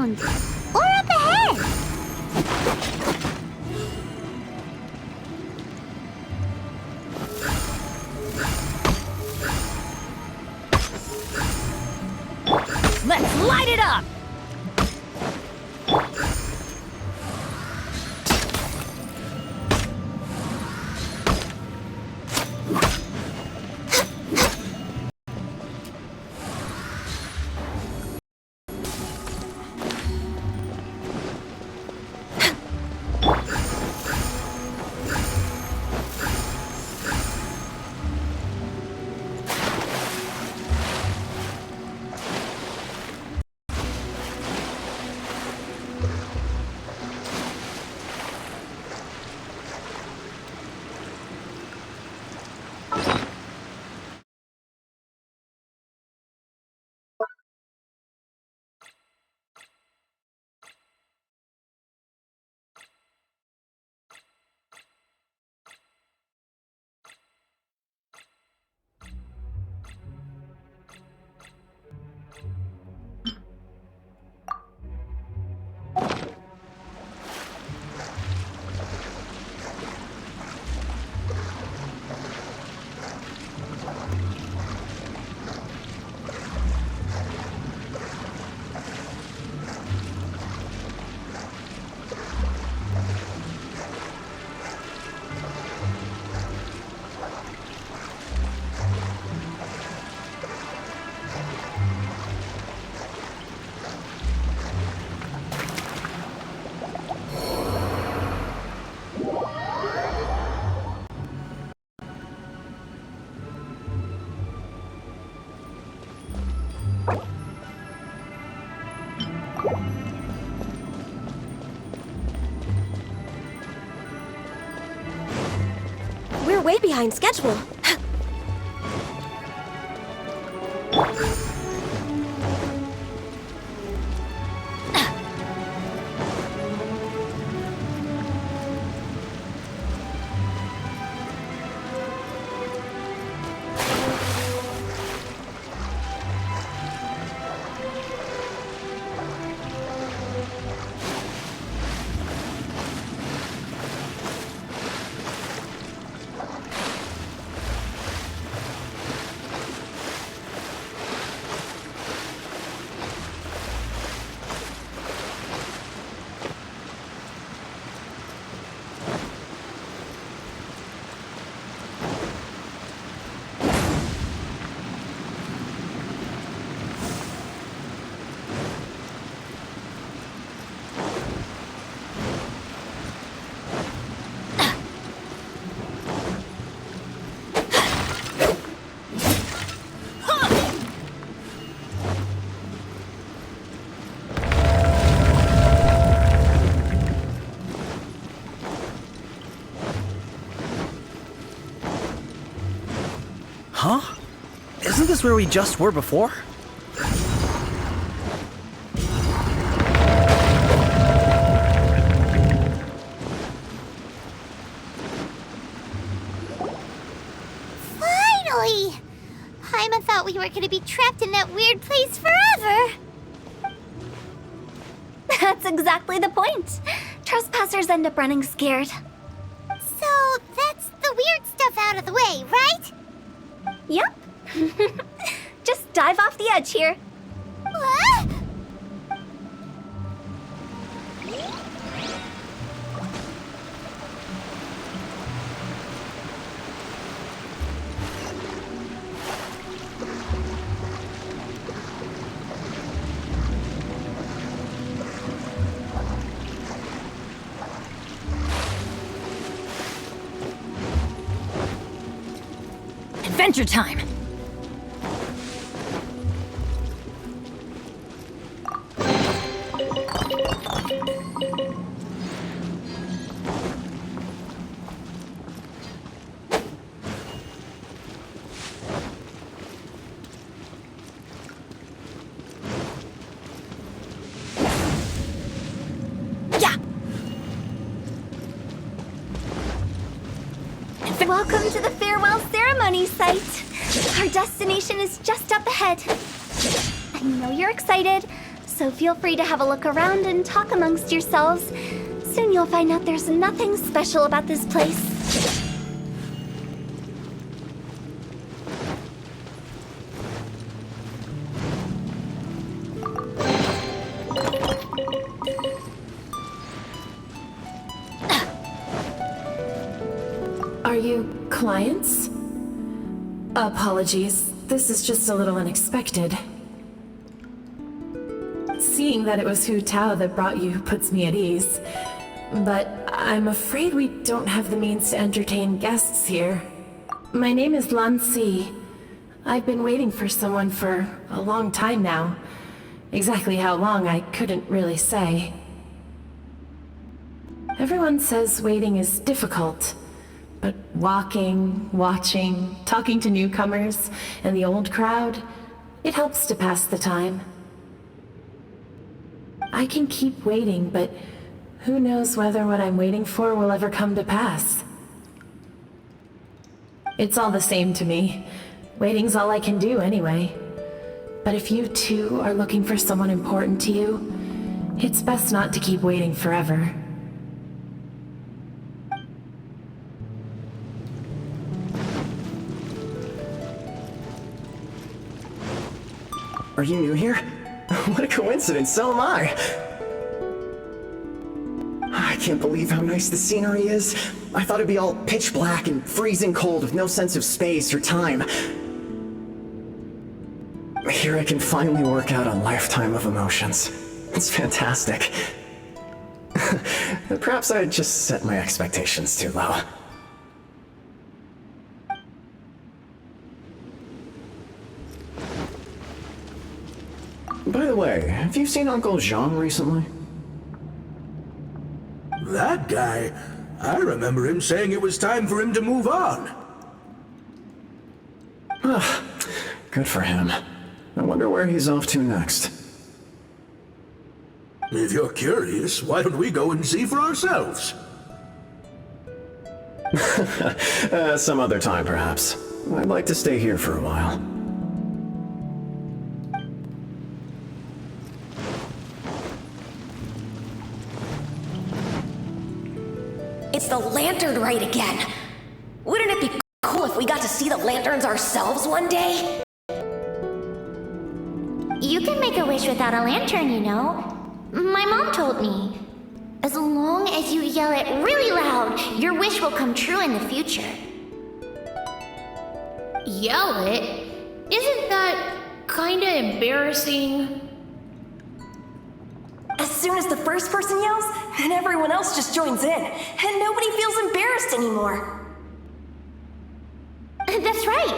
around. Or up ahead. Let's light it up! We're way behind schedule. Huh? Isn't this where we just were before? Finally! Paimon thought we were gonna be trapped in that weird place forever. That's exactly the point. Trespassers end up running scared. So that's the weird stuff out of the way, right? Yep. Just dive off the edge here. What? Adventure time! Welcome to the farewell ceremony site. Our destination is just up ahead. I know you're excited, so feel free to have a look around and talk amongst yourselves. Soon you'll find out there's nothing special about this place. Are you clients? Apologies, this is just a little unexpected. Seeing that it was Hu Tao that brought you puts me at ease. But I'm afraid we don't have the means to entertain guests here. My name is Lan Si. I've been waiting for someone for a long time now. Exactly how long, I couldn't really say. Everyone says waiting is difficult. But walking, watching, talking to newcomers, and the old crowd, it helps to pass the time. I can keep waiting, but who knows whether what I'm waiting for will ever come to pass. It's all the same to me. Waiting's all I can do anyway. But if you too are looking for someone important to you, it's best not to keep waiting forever. Are you new here? What a coincidence, so am I! I can't believe how nice the scenery is. I thought it'd be all pitch black and freezing cold with no sense of space or time. Here I can finally work out a lifetime of emotions. It's fantastic. Perhaps I just set my expectations too low. By the way, have you seen Uncle Jean recently? That guy? I remember him saying it was time for him to move on. Good for him. I wonder where he's off to next. If you're curious, why don't we go and see for ourselves? Some other time, perhaps. I'd like to stay here for a while. It's the lantern rite again. Wouldn't it be cool if we got to see the lanterns ourselves one day? You can make a wish without a lantern, you know. My mom told me. As long as you yell it really loud, your wish will come true in the future. Yell it? Isn't that kinda embarrassing? As soon as the first person yells, and everyone else just joins in, and nobody feels embarrassed anymore. That's right.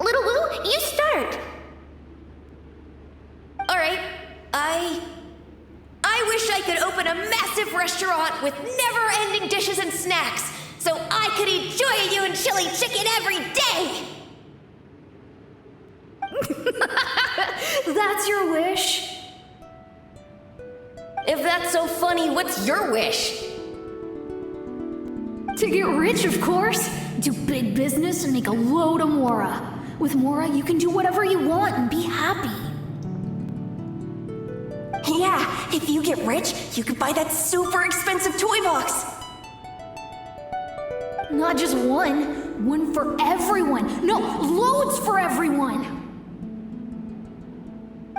Little Wu, you start. Alright, I wish I could open a massive restaurant with never-ending dishes and snacks, so I could enjoy you and chili chicken every day! That's your wish? If that's so funny, what's your wish? To get rich, of course. Do big business and make a load of Mora. With Mora, you can do whatever you want and be happy. Yeah, if you get rich, you could buy that super expensive toy box. Not just one. One for everyone. No, loads for everyone.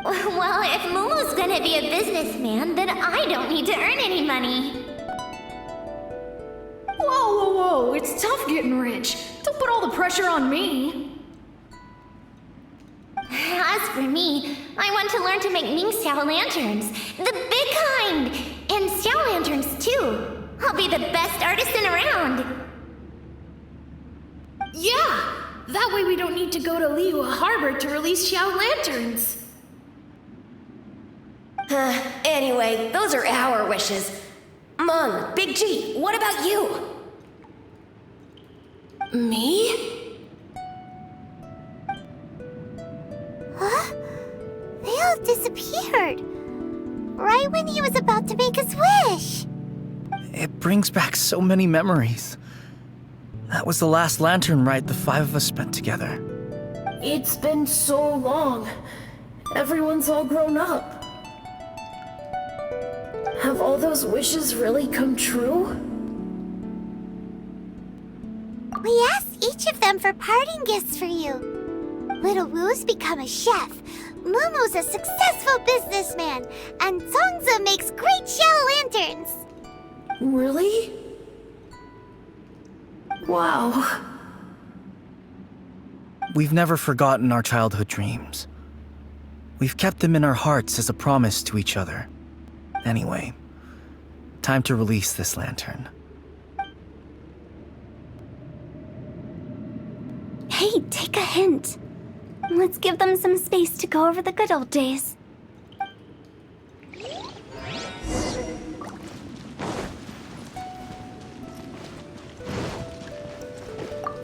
Well, if Momo's gonna be a businessman, then I don't need to earn any money. Whoa, it's tough getting rich. Don't put all the pressure on me. As for me, I want to learn to make Ming Xiao lanterns. The big kind! And Xiao lanterns, too. I'll be the best artisan around. Yeah! That way we don't need to go to Liyue Harbor to release Xiao lanterns. Anyway, those are our wishes. Mung, Big G, what about you? Me? Huh? They all disappeared. Right when he was about to make his wish. It brings back so many memories. That was the last lantern ride the five of us spent together. It's been so long. Everyone's all grown up. have all those wishes really come true? We asked each of them for parting gifts for you. Little Wu's become a chef, Mumu's a successful businessman, and Zongza makes great shell lanterns. Really? Wow. We've never forgotten our childhood dreams. We've kept them in our hearts as a promise to each other. Anyway, time to release this lantern. Hey, take a hint. Let's give them some space to go over the good old days.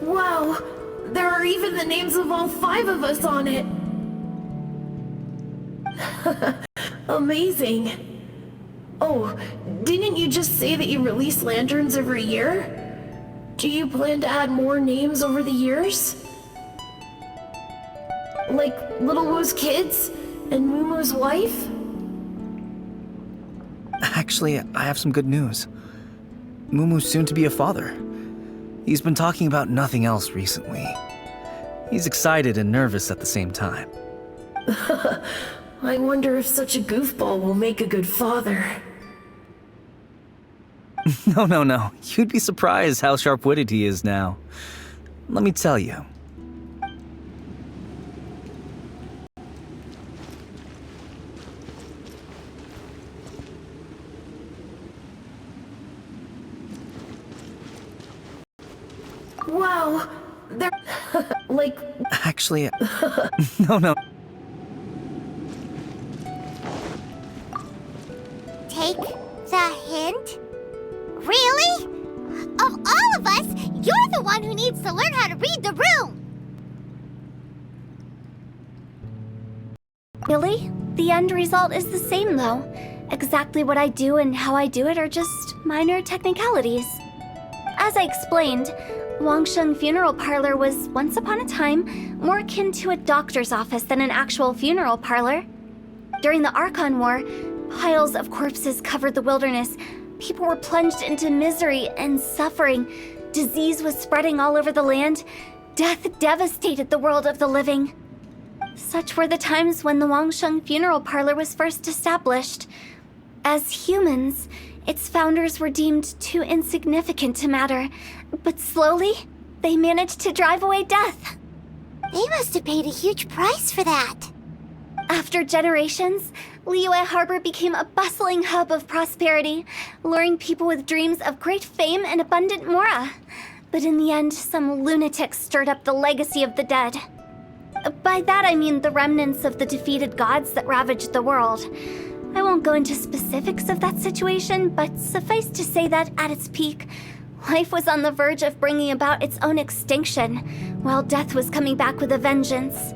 Wow, there are even the names of all 5 of us on it. Amazing. Oh, didn't you just say that you release lanterns every year? Do you plan to add more names over the years? Like Little Wu's kids and Mumu's wife? Actually, I have some good news. Mumu's soon to be a father. He's been talking about nothing else recently. He's excited and nervous at the same time. I wonder if such a goofball will make a good father. No. You'd be surprised how sharp-witted he is now. Let me tell you. Wow, they're like... Actually, no. Take the hint? Really? Of all of us, you're the one who needs to learn how to read the room! Really? The end result is the same, though. Exactly what I do and how I do it are just minor technicalities. As I explained, Wangsheng Funeral Parlor was, once upon a time, more akin to a doctor's office than an actual funeral parlor. During the Archon War, piles of corpses covered the wilderness. People were plunged into misery and suffering. Disease was spreading all over the land. Death devastated the world of the living. Such were the times when the Wangsheng Funeral Parlor was first established. As humans, its founders were deemed too insignificant to matter, but slowly, they managed to drive away death. They must have paid a huge price for that. After generations, Liyue Harbor became a bustling hub of prosperity, luring people with dreams of great fame and abundant mora. But in the end, some lunatics stirred up the legacy of the dead. By that I mean the remnants of the defeated gods that ravaged the world. I won't go into specifics of that situation, but suffice to say that at its peak, life was on the verge of bringing about its own extinction, while death was coming back with a vengeance.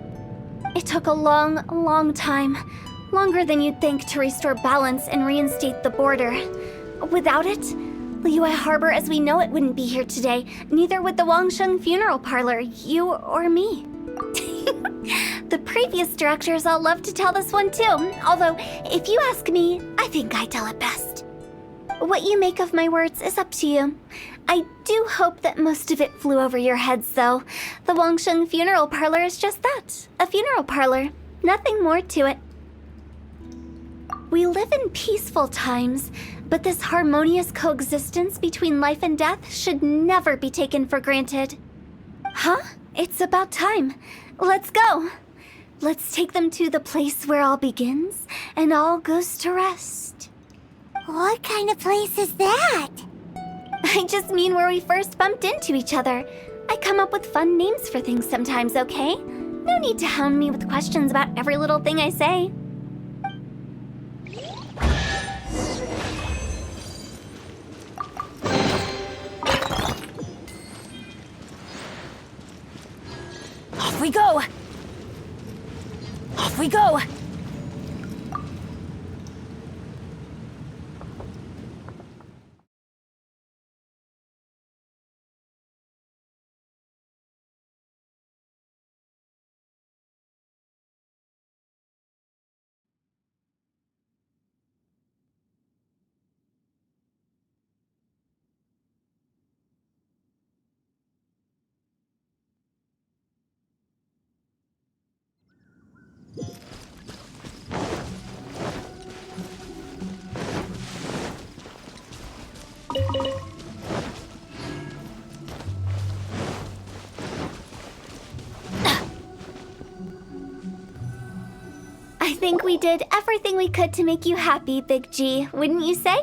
It took a long time, longer than you'd think, to restore balance and reinstate the border. Without it, Liyue Harbor as we know it wouldn't be here today, neither would the Wangsheng Funeral Parlor, you or me. The previous directors all love to tell this one too, although, if you ask me, I think I tell it best. What you make of my words is up to you. I do hope that most of it flew over your heads, though. The Wangsheng Funeral Parlor is just that, a funeral parlor. Nothing more to it. We live in peaceful times, but this harmonious coexistence between life and death should never be taken for granted. Huh? It's about time. Let's go. Let's take them to the place where all begins and all goes to rest. What kind of place is that? I just mean where we first bumped into each other. I come up with fun names for things sometimes, okay? No need to hound me with questions about every little thing I say. Off we go! Off we go! think we did everything we could to make you happy, Big G, wouldn't you say?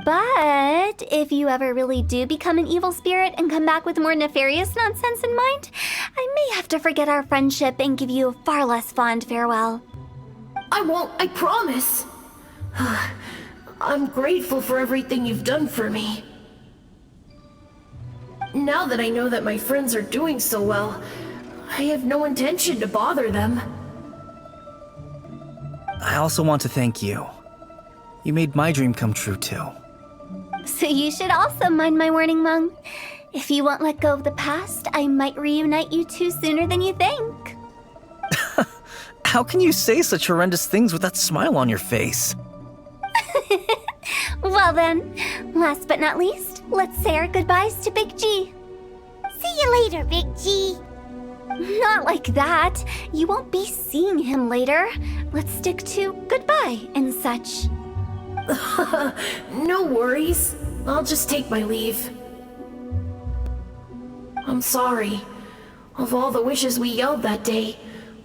But if you ever really do become an evil spirit and come back with more nefarious nonsense in mind, I may have to forget our friendship and give you a far less fond farewell. I won't, I promise. I'm grateful for everything you've done for me. Now that I know that my friends are doing so well, I have no intention to bother them. I also want to thank you. You made my dream come true too. So you should also mind my warning, Mung. If you won't let go of the past, I might reunite you two sooner than you think. How can you say such horrendous things with that smile on your face? Well then, last but not least, let's say our goodbyes to Big G. See you later, Big G. Not like that. You won't be seeing him later. Let's stick to goodbye and such. No worries. I'll just take my leave. I'm sorry. Of all the wishes we yelled that day,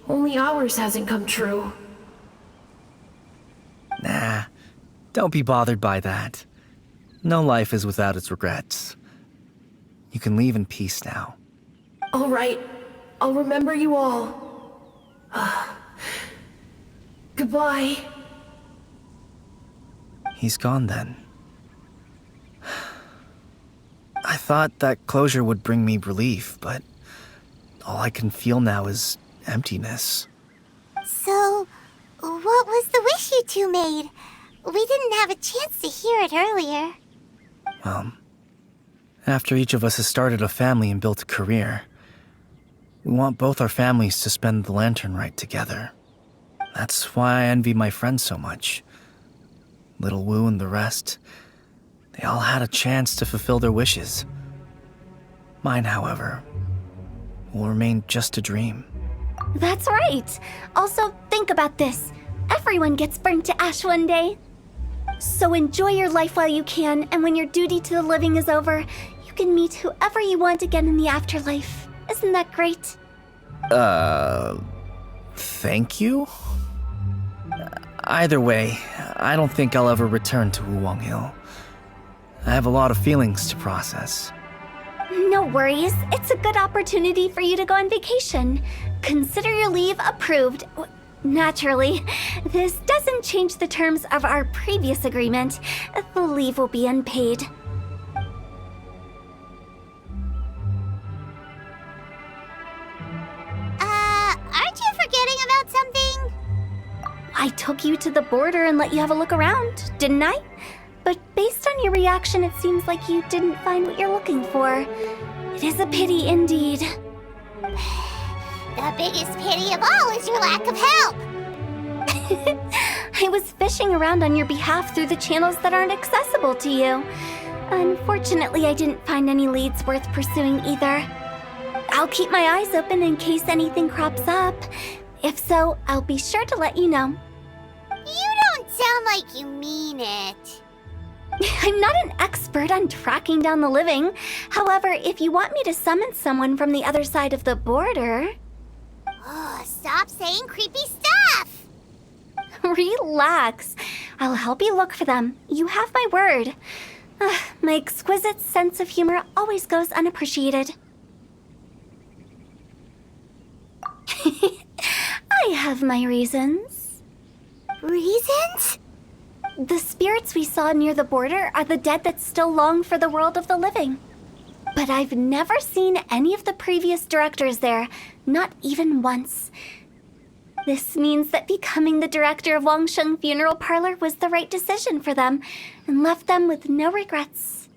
only ours hasn't come true. Nah, don't be bothered by that. No life is without its regrets. You can leave in peace now. All right. I'll remember you all. Goodbye. He's gone then. I thought that closure would bring me relief, but all I can feel now is emptiness. So, what was the wish you two made? We didn't have a chance to hear it earlier. After each of us has started a family and built a career, we want both our families to spend the Lantern Rite together. That's why I envy my friends so much. Little Wu and the rest, they all had a chance to fulfill their wishes. Mine, however, will remain just a dream. That's right. Also, think about this. Everyone gets burnt to ash one day. So enjoy your life while you can, and when your duty to the living is over, you can meet whoever you want again in the afterlife. Isn't that great? Thank you? Either way, I don't think I'll ever return to Wuwang Hill. I have a lot of feelings to process. No worries. It's a good opportunity for you to go on vacation. Consider your leave approved. Naturally, this doesn't change the terms of our previous agreement. The leave will be unpaid. Aren't you forgetting about something? I took you to the border and let you have a look around, didn't I? But based on your reaction, it seems like you didn't find what you're looking for. It is a pity indeed. The biggest pity of all is your lack of help. I was fishing around on your behalf through the channels that aren't accessible to you. Unfortunately, I didn't find any leads worth pursuing either. I'll keep my eyes open in case anything crops up. If so, I'll be sure to let you know. You don't sound like you mean it. I'm not an expert on tracking down the living. However, if you want me to summon someone from the other side of the border... Oh, stop saying creepy stuff! Relax. I'll help you look for them. You have my word. My exquisite sense of humor always goes unappreciated. I have my reasons. Reasons? The spirits we saw near the border are the dead that still long for the world of the living. But I've never seen any of the previous directors there, not even once. This means that becoming the director of Wangsheng Funeral Parlor was the right decision for them, and left them with no regrets.